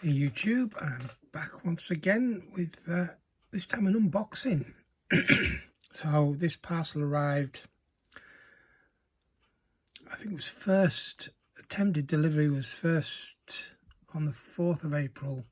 Hey YouTube, I'm back once again with this time an unboxing. So this parcel arrived, I think it was first, attempted delivery was first on the 4th of April.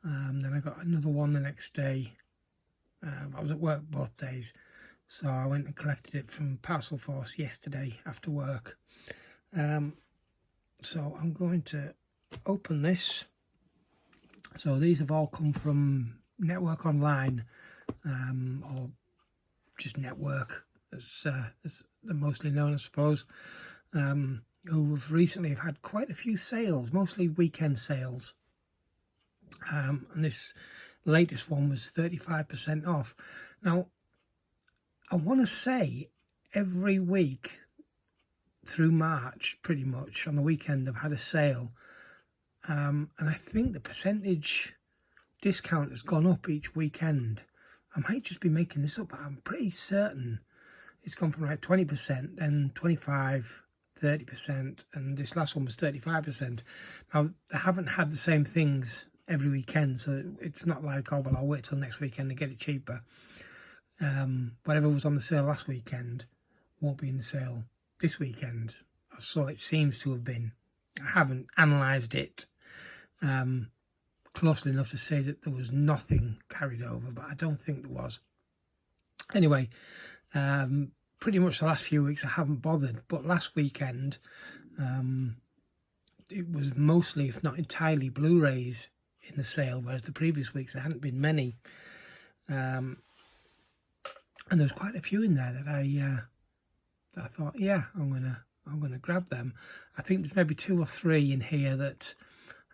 Then I got another one the next day. I was at work both days, so I went and collected it from Parcel Force yesterday after work. So I'm going to open this. So these have all come from Network Online, or just Network, as they're mostly known, I suppose, who have recently had quite a few sales, mostly weekend sales. And this latest one was 35% off. Now, I want to say every week through March, pretty much, on the weekend, they've had a sale. And I think the percentage discount has gone up each weekend. I might just be making this up, but I'm pretty certain it's gone from like 20%, then 25, 30%, and this last one was 35%. Now, they haven't had the same things every weekend, so it's not like, oh, well, I'll wait till next weekend to get it cheaper. Whatever was on the sale last weekend won't be in the sale this weekend, so it seems to have been. I haven't analysed it closely enough to say that there was nothing carried over, but I don't think there was. Anyway, pretty much the last few weeks I haven't bothered, but last weekend it was mostly, if not entirely, Blu Rays in the sale, whereas the previous weeks there hadn't been many. And there was quite a few in there that I thought, yeah, I'm gonna grab them. I think there's maybe 2 or 3 in here that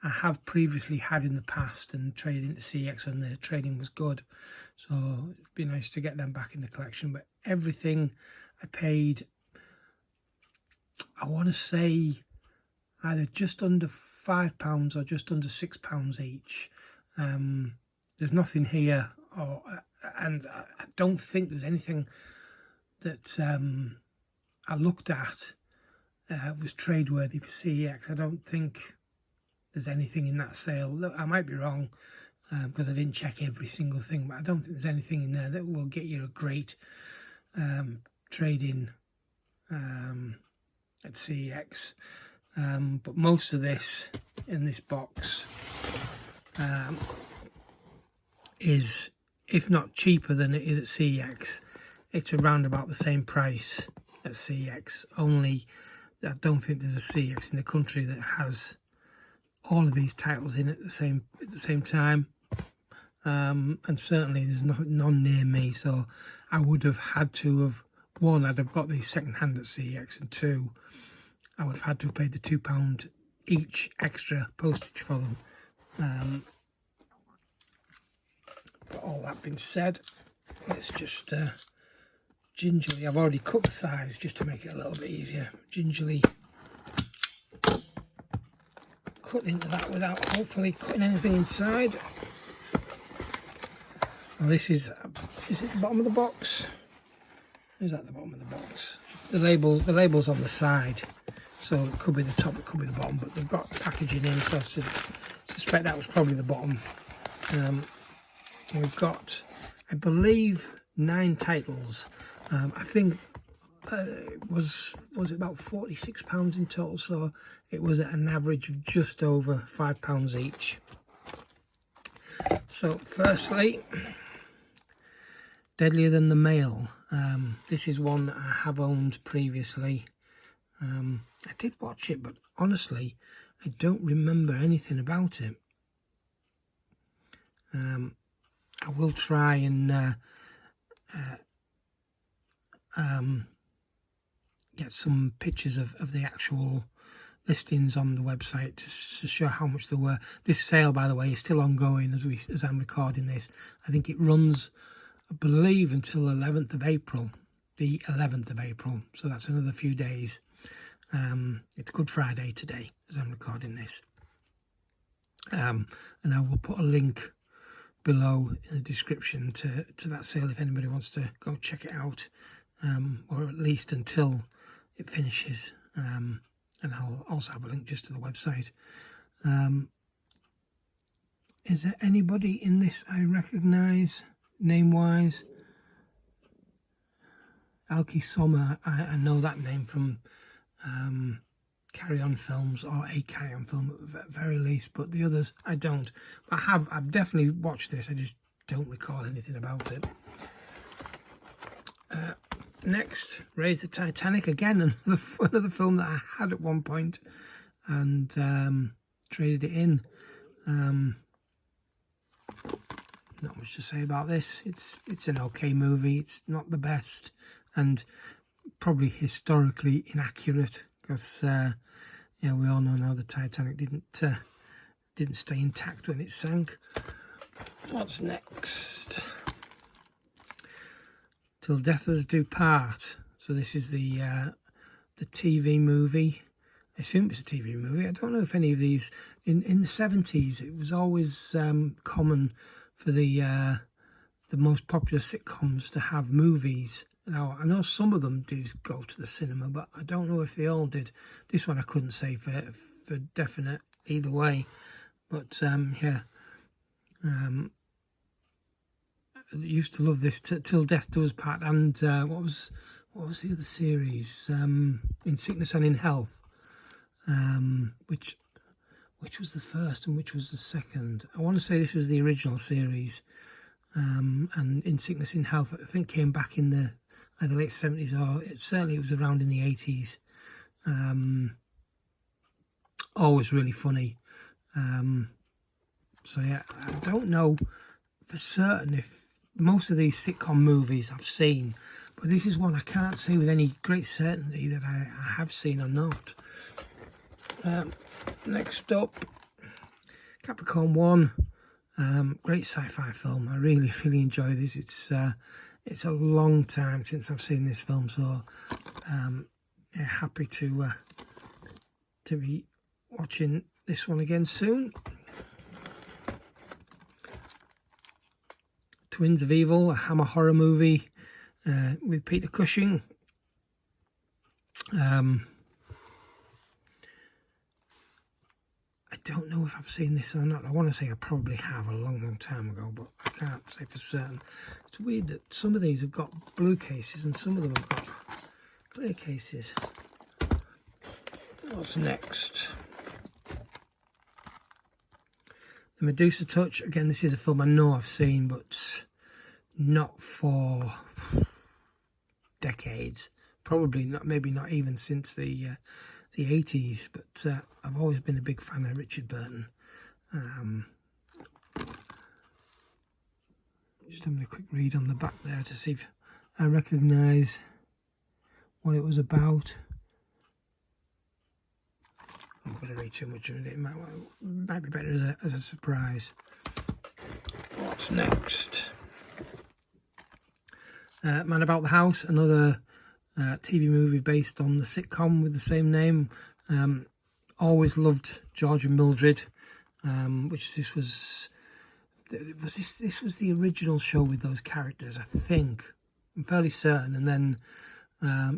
I have previously had in the past and traded into CX when the trading was good. So it'd be nice to get them back in the collection. But everything I paid, I want to say either just under £5 or just under £6 each. There's nothing here, and I don't think there's anything that I looked at was tradeworthy for CEX. I don't think there's anything in that sale. Look, I might be wrong because I didn't check every single thing, but I don't think there's anything in there that will get you a great trade-in at CEX. But most of this in this box is, if not cheaper than it is at CEX, it's around about the same price at CEX. Only I don't think there's a CEX in the country that has all of these titles in at the same time, and certainly there's none near me. So I would have had to have, one, I'd have got these second hand at CEX, and 2, I would have had to have paid the £2 each extra postage for them. But all that being said, let's just gingerly, I've already cut the size just to make it a little bit easier, gingerly cut into that without hopefully cutting anything inside. Well, this is it the bottom of the box? Is that the bottom of the box? The label's on the side, so it could be the top, it could be the bottom, but they've got packaging in, so I suspect that was probably the bottom. We've got, I believe, 9 titles. I think was it about £46 in total, so it was at an average of just over £5 each. So firstly, Deadlier Than the Male. This is one that I have owned previously. I did watch it, but honestly I don't remember anything about it. I will try and get some pictures of the actual listings on the website to show how much there were. This sale, by the way, is still ongoing as I'm recording this. I think it runs, I believe, until 11th of April, the 11th of April. So that's another few days. It's Good Friday today as I'm recording this. And I will put a link below in the description to that sale if anybody wants to go check it out, or at least until it finishes. And I'll also have a link just to the website. Is there anybody in this I recognise name-wise? Elkie Sommer, I know that name from Carry On films, or a Carry On film at the very least, but the others I don't. I've definitely watched this, I just don't recall anything about it. Next, Raise the Titanic, again another film that I had at one point and traded it in. Not much to say about this. It's an okay movie. It's not the best and probably historically inaccurate because yeah, we all know now the Titanic didn't stay intact when it sank. What's next? Till Death Us Do Part. So this is the TV movie. I assume it's a TV movie. I don't know if any of these in the 70s. It was always common for the most popular sitcoms to have movies. Now I know some of them did go to the cinema, but I don't know if they all did. This one I couldn't say for definite either way. But yeah. I used to love this Till Death Do Us Part, and what was the other series? In Sickness and in Health, which was the first and which was the second? I want to say this was the original series, and In Sickness in Health I think came back in the either late 70s or it was around in the 80s. Always really funny. So yeah, I don't know for certain if most of these sitcom movies I've seen, but this is one I can't say with any great certainty that I have seen or not. Next up, Capricorn 1, great sci-fi film. I really enjoy this. It's a long time since I've seen this film, so yeah, happy to be watching this one again soon. Twins of Evil, a Hammer horror movie with Peter Cushing. I don't know if I've seen this or not. I want to say I probably have a long time ago, but I can't say for certain. It's weird that some of these have got blue cases and some of them have got clear cases. What's next? The Medusa Touch. Again, this is a film I know I've seen, but not for decades. Probably not, maybe not even since the 80s, but I've always been a big fan of Richard Burton. Just having a quick read on the back there to see if I recognise what it was about. I'm not going to read too much of it. It might be better as a surprise. What's next? Man About the House, another TV movie based on the sitcom with the same name. Always loved George and Mildred, which this was the original show with those characters, I think. I'm fairly certain. And then,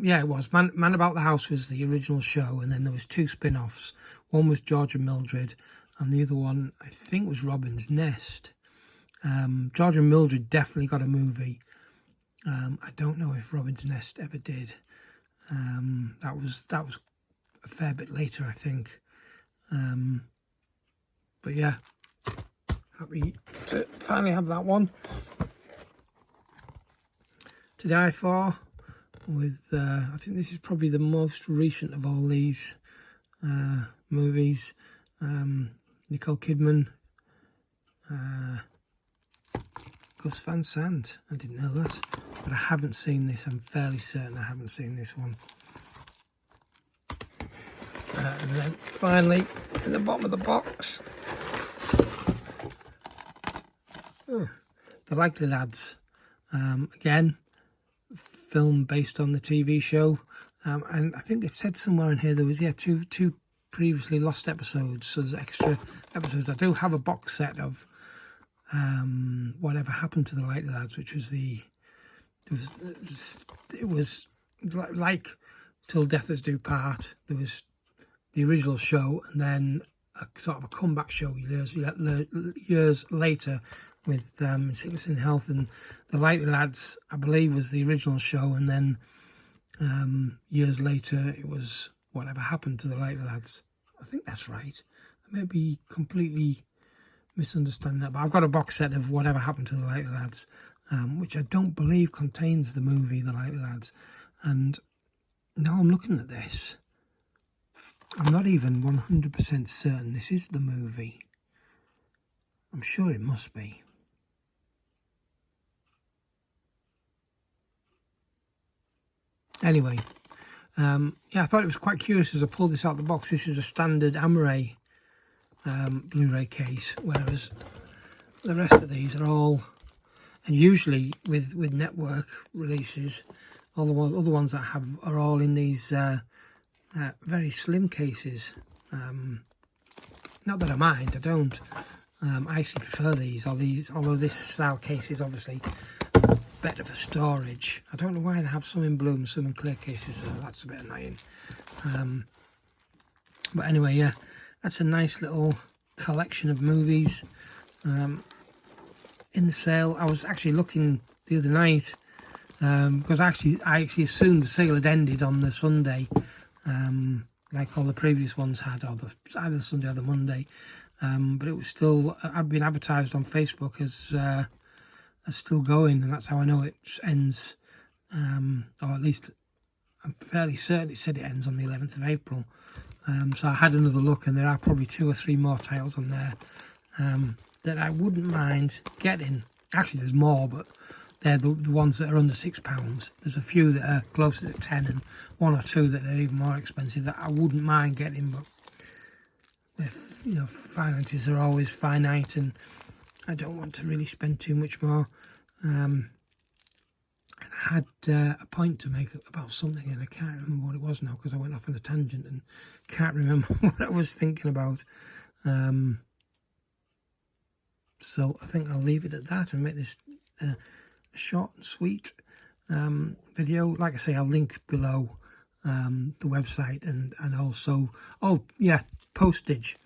yeah, it was. Man About the House was the original show, and then there was two spin-offs. One was George and Mildred, and the other one, I think, was Robin's Nest. George and Mildred definitely got a movie. I don't know if Robin's Nest ever did. That was a fair bit later, I think. But yeah, happy to finally have that one. To Die For, with I think this is probably the most recent of all these movies. Nicole Kidman, Gus Van Sant. I didn't know that, but I haven't seen this. I'm fairly certain I haven't seen this one. And then finally, in the bottom of the box, The Likely Lads. Again, film based on the TV show. And I think it said somewhere in here there was two previously lost episodes. So there's extra episodes. I do have a box set of Whatever Happened to the Likely Lads, which was it was like Till Death Us Do Part. There was the original show, and then sort of a comeback show years later with In Sickness and Health, and The Likely Lads, I believe, was the original show, and then years later it was Whatever Happened to the Likely Lads. I think that's right. I may be completely misunderstanding that, but I've got a box set of Whatever Happened to the Likely Lads, which I don't believe contains the movie The Likely Lads. And now I'm looking at this, I'm not even 100% certain this is the movie. I'm sure it must be. Anyway, yeah, I thought it was quite curious as I pulled this out of the box. This is a standard Amaray Blu-ray case, whereas the rest of these are all, and usually with network releases, all the other ones that I have are all in these very slim cases. Not that I mind, I don't. I actually prefer these, although this style case is obviously better for storage. I don't know why they have some in blue and some in clear cases, so that's a bit annoying. But anyway, yeah, that's a nice little collection of movies in the sale. I was actually looking the other night because I actually assumed the sale had ended on the Sunday, like all the previous ones had, or either the Sunday or the Monday. But it was still, I've been advertised on Facebook as still going, and that's how I know it ends, or at least I'm fairly certain it said it ends on the 11th of April. So I had another look, and there are probably 2 or 3 more titles on there that I wouldn't mind getting. Actually, there's more, but they're the ones that are under £6. There's a few that are closer to 10, and 1 or 2 that are even more expensive that I wouldn't mind getting, but if, you know, finances are always finite, and I don't want to really spend too much more. And I had a point to make about something, and I can't remember what it was now because I went off on a tangent and can't remember what I was thinking about. So I think I'll leave it at that and make this a short and sweet video. Like I say, I'll link below the website, and also, oh yeah, postage.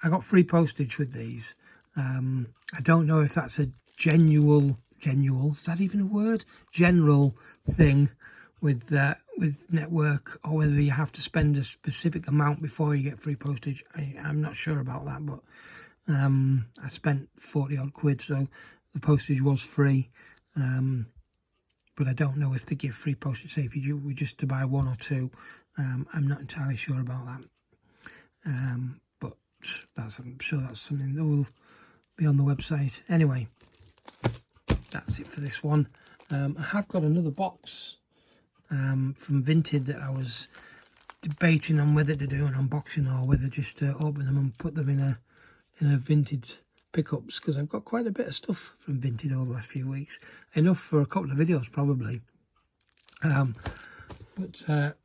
I got free postage with these. I don't know if that's a genuine, is that even a word? General thing with network, or whether you have to spend a specific amount before you get free postage. I'm not sure about that, but I spent 40 odd quid, so the postage was free. But I don't know if they give free postage, say if you were just to buy 1 or 2. I'm not entirely sure about that. But I'm sure that's something that will be on the website. Anyway, that's it for this one. I have got another box from Vinted that I was debating on whether to do an unboxing or whether just to open them and put them in a Vinted pickups, because I've got quite a bit of stuff from Vinted over the last few weeks, enough for a couple of videos probably. But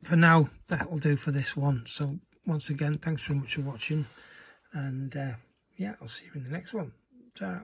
for now, that'll do for this one. So once again, thanks very much for watching, and yeah, I'll see you in the next one. Ta-ra.